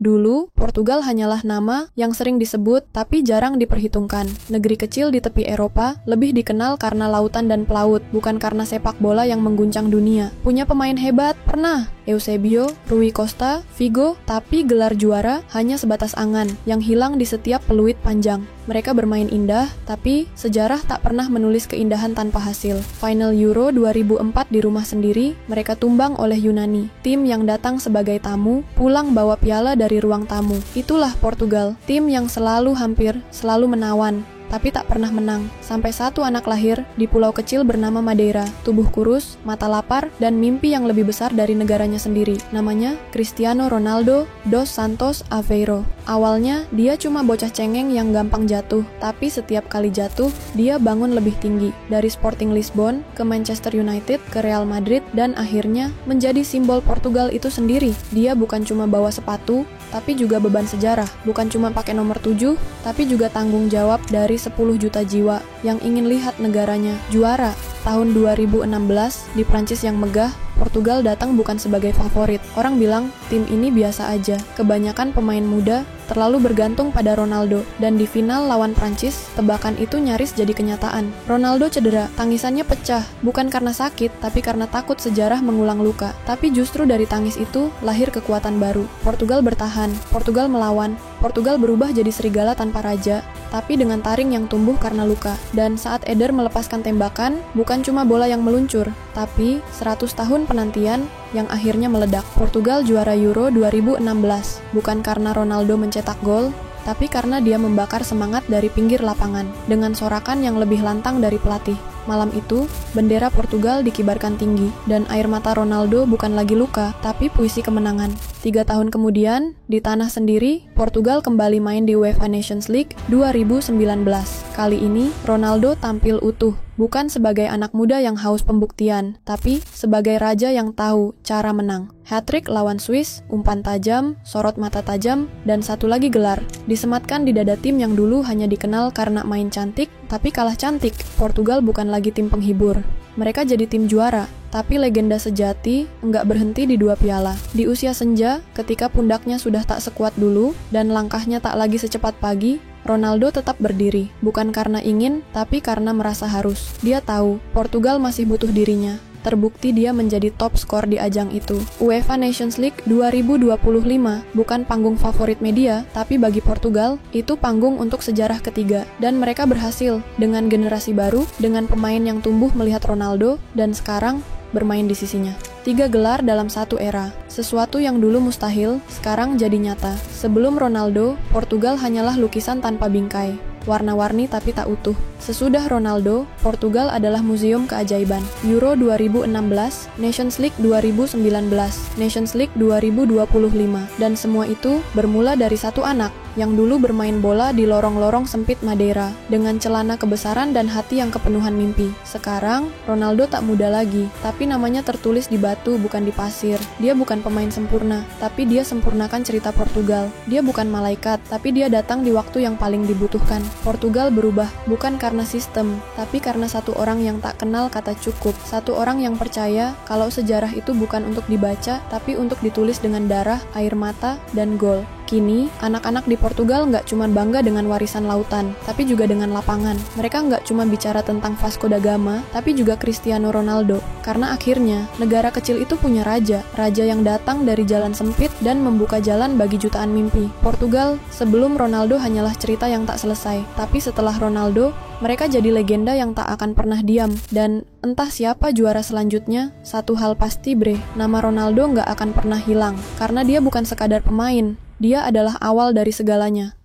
Dulu, Portugal hanyalah nama yang sering disebut tapi jarang diperhitungkan. Negeri kecil di tepi Eropa lebih dikenal karena lautan dan pelaut, bukan karena sepak bola yang mengguncang dunia. Punya pemain hebat? Pernah. Eusebio, Rui Costa, Figo, tapi gelar juara hanya sebatas angan yang hilang di setiap peluit panjang. Mereka bermain indah, tapi sejarah tak pernah menulis keindahan tanpa hasil. Final Euro 2004 di rumah sendiri, mereka tumbang oleh Yunani. Tim yang datang sebagai tamu, pulang bawa piala dari ruang tamu. Itulah Portugal, tim yang hampir selalu menawan, tapi tak pernah menang. Sampai satu anak lahir di pulau kecil bernama Madeira. Tubuh kurus, mata lapar, dan mimpi yang lebih besar dari negaranya sendiri. Namanya Cristiano Ronaldo dos Santos Aveiro. Awalnya, dia cuma bocah cengeng yang gampang jatuh, tapi setiap kali jatuh, dia bangun lebih tinggi. Dari Sporting Lisbon, ke Manchester United, ke Real Madrid, dan akhirnya menjadi simbol Portugal itu sendiri. Dia bukan cuma bawa sepatu, tapi juga beban sejarah. Bukan cuma pakai nomor 7, tapi juga tanggung jawab dari 10 juta jiwa yang ingin lihat negaranya juara. Tahun 2016, di Prancis yang megah, Portugal datang bukan sebagai favorit. Orang bilang, tim ini biasa aja. Kebanyakan pemain muda terlalu bergantung pada Ronaldo. Dan di final lawan Prancis, tebakan itu nyaris jadi kenyataan. Ronaldo cedera, tangisannya pecah. Bukan karena sakit, tapi karena takut sejarah mengulang luka. Tapi justru dari tangis itu, lahir kekuatan baru. Portugal bertahan, Portugal melawan, Portugal berubah jadi serigala tanpa raja, tapi dengan taring yang tumbuh karena luka. Dan saat Eder melepaskan tembakan, bukan cuma bola yang meluncur, tapi 100 tahun penantian yang akhirnya meledak. Portugal juara Euro 2016, bukan karena Ronaldo mencetak gol, tapi karena dia membakar semangat dari pinggir lapangan, dengan sorakan yang lebih lantang dari pelatih. Malam itu, bendera Portugal dikibarkan tinggi, dan air mata Ronaldo bukan lagi luka, tapi puisi kemenangan. 3 tahun kemudian, di tanah sendiri, Portugal kembali main di UEFA Nations League 2019. Kali ini, Ronaldo tampil utuh, bukan sebagai anak muda yang haus pembuktian, tapi sebagai raja yang tahu cara menang. Hat-trick lawan Swiss, umpan tajam, sorot mata tajam, dan satu lagi gelar, disematkan di dada tim yang dulu hanya dikenal karena main cantik, tapi kalah cantik. Portugal bukan lagi tim penghibur. Mereka jadi tim juara, tapi legenda sejati enggak berhenti di 2 piala. Di usia senja, ketika pundaknya sudah tak sekuat dulu, dan langkahnya tak lagi secepat pagi, Ronaldo tetap berdiri, bukan karena ingin, tapi karena merasa harus. Dia tahu, Portugal masih butuh dirinya. Terbukti dia menjadi top skor di ajang itu. UEFA Nations League 2025 bukan panggung favorit media, tapi bagi Portugal, itu panggung untuk sejarah ketiga. Dan mereka berhasil, dengan generasi baru, dengan pemain yang tumbuh melihat Ronaldo, dan sekarang bermain di sisinya. 3 gelar dalam satu era. Sesuatu yang dulu mustahil, sekarang jadi nyata. Sebelum Ronaldo, Portugal hanyalah lukisan tanpa bingkai. Warna-warni tapi tak utuh. Sesudah Ronaldo, Portugal adalah museum keajaiban. Euro 2016, Nations League 2019, Nations League 2025, dan semua itu bermula dari satu anak yang dulu bermain bola di lorong-lorong sempit Madeira dengan celana kebesaran dan hati yang kepenuhan mimpi. Sekarang, Ronaldo tak muda lagi, tapi namanya tertulis di batu bukan di pasir. Dia bukan pemain sempurna, tapi dia sempurnakan cerita Portugal. Dia bukan malaikat, tapi dia datang di waktu yang paling dibutuhkan. Portugal berubah, bukan karena sistem, tapi karena satu orang yang tak kenal kata cukup. Satu orang yang percaya kalau sejarah itu bukan untuk dibaca, tapi untuk ditulis dengan darah, air mata, dan gol. Kini, anak-anak di Portugal nggak cuma bangga dengan warisan lautan, tapi juga dengan lapangan. Mereka nggak cuma bicara tentang Vasco da Gama, tapi juga Cristiano Ronaldo. Karena akhirnya, negara kecil itu punya raja yang datang dari jalan sempit dan membuka jalan bagi jutaan mimpi. Portugal, sebelum Ronaldo hanyalah cerita yang tak selesai, tapi setelah Ronaldo, mereka jadi legenda yang tak akan pernah diam. Dan entah siapa juara selanjutnya, satu hal pasti nama Ronaldo nggak akan pernah hilang, karena dia bukan sekadar pemain. Dia adalah awal dari segalanya.